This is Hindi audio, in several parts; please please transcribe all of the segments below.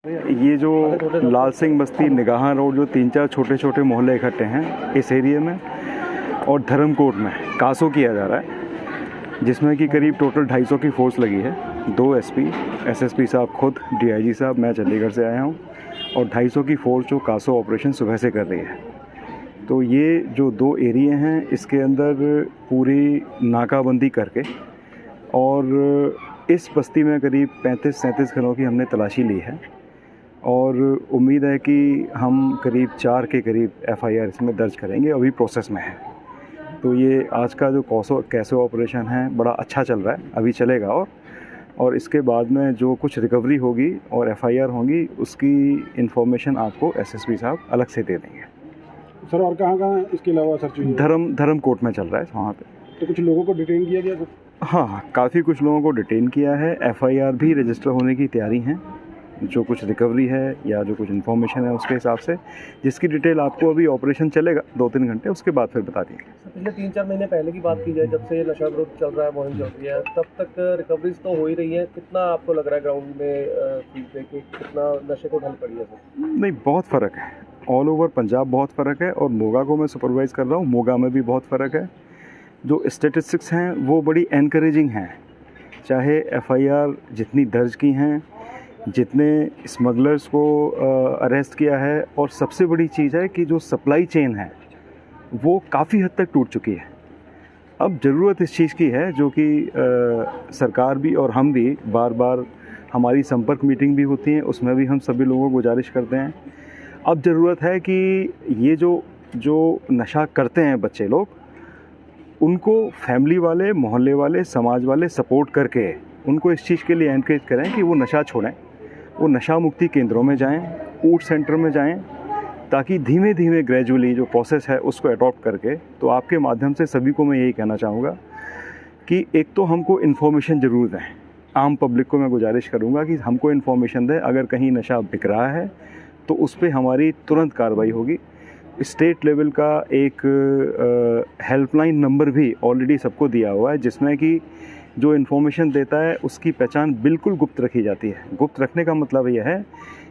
ये जो लाल सिंह बस्ती निगाहा रोड जो 3-4 छोटे छोटे मोहल्ले इकट्ठे हैं इस एरिया में और धर्मकोट में कासो किया जा रहा है, जिसमें कि करीब टोटल 250 की फोर्स लगी है। 2 एसपी, एसएसपी साहब खुद, डीआईजी साहब, मैं चंडीगढ़ से आया हूँ और 250 की फोर्स जो कासो ऑपरेशन सुबह से कर रही है। तो ये जो 2 एरिए हैं इसके अंदर पूरी नाकाबंदी करके और इस बस्ती में करीब 35-37 घरों की हमने तलाशी ली है और उम्मीद है कि हम करीब 4 के करीब एफआईआर इसमें दर्ज करेंगे, अभी प्रोसेस में है। तो ये आज का जो कैसो ऑपरेशन है बड़ा अच्छा चल रहा है, अभी चलेगा और इसके बाद में जो कुछ रिकवरी होगी और एफआईआर होंगी उसकी इन्फॉर्मेशन आपको एसएसपी साहब अलग से दे देंगे। सर और कहाँ इसके अलावा सर्च? धर्मकोट में चल रहा है वहाँ पे। तो कुछ लोगों को डिटेन किया गया? हाँ, काफ़ी कुछ लोगों को डिटेन किया है। एफआईआर भी रजिस्टर होने की तैयारी है, जो कुछ रिकवरी है या जो कुछ इन्फॉर्मेशन है उसके हिसाब से, जिसकी डिटेल आपको अभी ऑपरेशन चलेगा 2-3 घंटे, उसके बाद फिर बता देंगे। पिछले 3-4 महीने पहले की बात की जाए, जब से नशा विरोध चल रहा है, मुहिम चल रही है, तब तक रिकवरीज तो हो ही रही है। कितना आपको लग रहा है ग्राउंड में फीडबैक कि कितना नशे को ढल पड़ी है सर? नहीं, बहुत फ़र्क है। ऑल ओवर पंजाब बहुत फ़र्क है और मोगा को मैं सुपरवाइज़ कर रहा हूँ, मोगा में भी बहुत फ़र्क है। जो स्टेटिस्टिक्स हैं वो बड़ी एनकरेजिंग हैं, चाहे एफआईआर जितनी दर्ज की हैं, जितने स्मगलर्स को अरेस्ट किया है, और सबसे बड़ी चीज़ है कि जो सप्लाई चेन है वो काफ़ी हद तक टूट चुकी है। अब ज़रूरत इस चीज़ की है जो कि सरकार भी और हम भी बार बार हमारी संपर्क मीटिंग भी होती है, उसमें भी हम सभी लोगों को गुजारिश करते हैं। अब ज़रूरत है कि ये जो नशा करते हैं बच्चे लोग, उनको फैमिली वाले, मोहल्ले वाले, समाज वाले सपोर्ट करके उनको इस चीज़ के लिए एनकरेज करें कि वो नशा छोड़ें, वो नशा मुक्ति केंद्रों में जाएं, ऊट सेंटर में जाएं, ताकि धीमे धीमे ग्रेजुअली जो प्रोसेस है उसको अडॉप्ट करके। तो आपके माध्यम से सभी को मैं यही कहना चाहूँगा कि एक तो हमको इन्फॉर्मेशन ज़रूर दें। आम पब्लिक को मैं गुजारिश करूँगा कि हमको इन्फॉर्मेशन दें, अगर कहीं नशा बिक रहा है तो उस पर हमारी तुरंत कार्रवाई होगी। स्टेट लेवल का एक हेल्पलाइन नंबर भी ऑलरेडी सबको दिया हुआ है, जिसमें कि जो इन्फॉर्मेशन देता है उसकी पहचान बिल्कुल गुप्त रखी जाती है। गुप्त रखने का मतलब यह है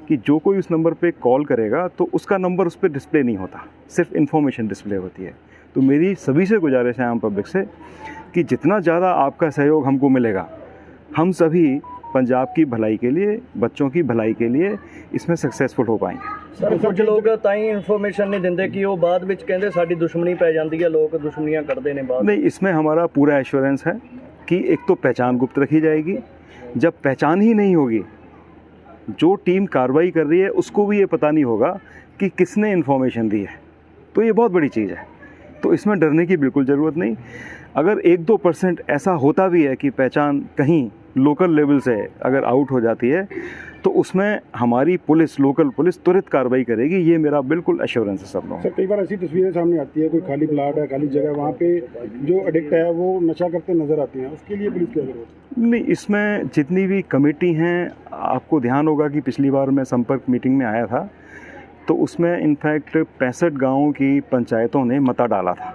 कि जो कोई उस नंबर पे कॉल करेगा तो उसका नंबर उस पर डिस्प्ले नहीं होता, सिर्फ इन्फॉर्मेशन डिस्प्ले होती है। तो मेरी सभी से गुजारिश है आम पब्लिक से कि जितना ज़्यादा आपका सहयोग हमको मिलेगा, हम सभी पंजाब की भलाई के लिए, बच्चों की भलाई के लिए इसमें सक्सेसफुल हो पाएंगे। सर कुछ लोग ताई इन्फॉर्मेशन नहीं देंगे कि वो बाद ਵਿੱਚ ਕਹਿੰਦੇ ਸਾਡੀ ਦੁਸ਼ਮਣੀ ਪੈ ਜਾਂਦੀ ਹੈ, ਲੋਕ ਦੁਸ਼ਮਣੀਆਂ ਕਰਦੇ ਨੇ ਬਾਅਦ। नहीं, इसमें हमारा पूरा एश्योरेंस है कि एक तो पहचान गुप्त रखी जाएगी। जब पहचान ही नहीं होगी, जो टीम कार्रवाई कर रही है उसको भी ये पता नहीं होगा कि किसने इन्फॉर्मेशन दी है, तो ये बहुत बड़ी चीज़ है। तो इसमें डरने की बिल्कुल ज़रूरत नहीं। अगर 1-2% ऐसा होता भी है कि पहचान कहीं लोकल लेवल से अगर आउट हो जाती है तो उसमें हमारी पुलिस, लोकल पुलिस तुरंत कार्रवाई करेगी, ये मेरा बिल्कुल एश्योरेंस है सब लोगों। सर कई बार ऐसी तस्वीरें सामने आती है, कोई खाली प्लाट है, खाली जगह, वहाँ पे जो एडिक्ट है वो नशा करते नजर आती हैं, उसके लिए पुलिस क्या जरूरत है? नहीं, इसमें जितनी भी कमेटी हैं, आपको ध्यान होगा कि पिछली बार मैं संपर्क मीटिंग में आया था तो उसमें इनफैक्ट 65 गाँवों की पंचायतों ने मता डाला था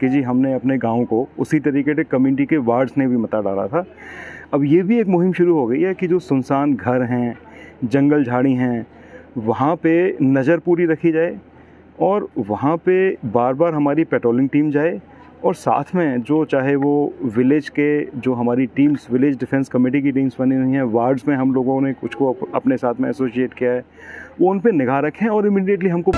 कि जी हमने अपने गाँव को, उसी तरीके से कम्युनिटी के वार्ड्स ने भी मता डाला था। अब ये भी एक मुहिम शुरू हो गई है कि जो सुनसान घर हैं, जंगल झाड़ी हैं, वहाँ पे नज़र पूरी रखी जाए और वहाँ पे बार बार हमारी पेट्रोलिंग टीम जाए, और साथ में जो चाहे वो विलेज के जो हमारी टीम्स, विलेज डिफेंस कमेटी की टीम्स बनी हुई हैं, वार्ड्स में हम लोगों ने कुछ को अपने साथ में एसोसिएट किया है, वो उन पे निगाह रखें और इमीडिएटली हमको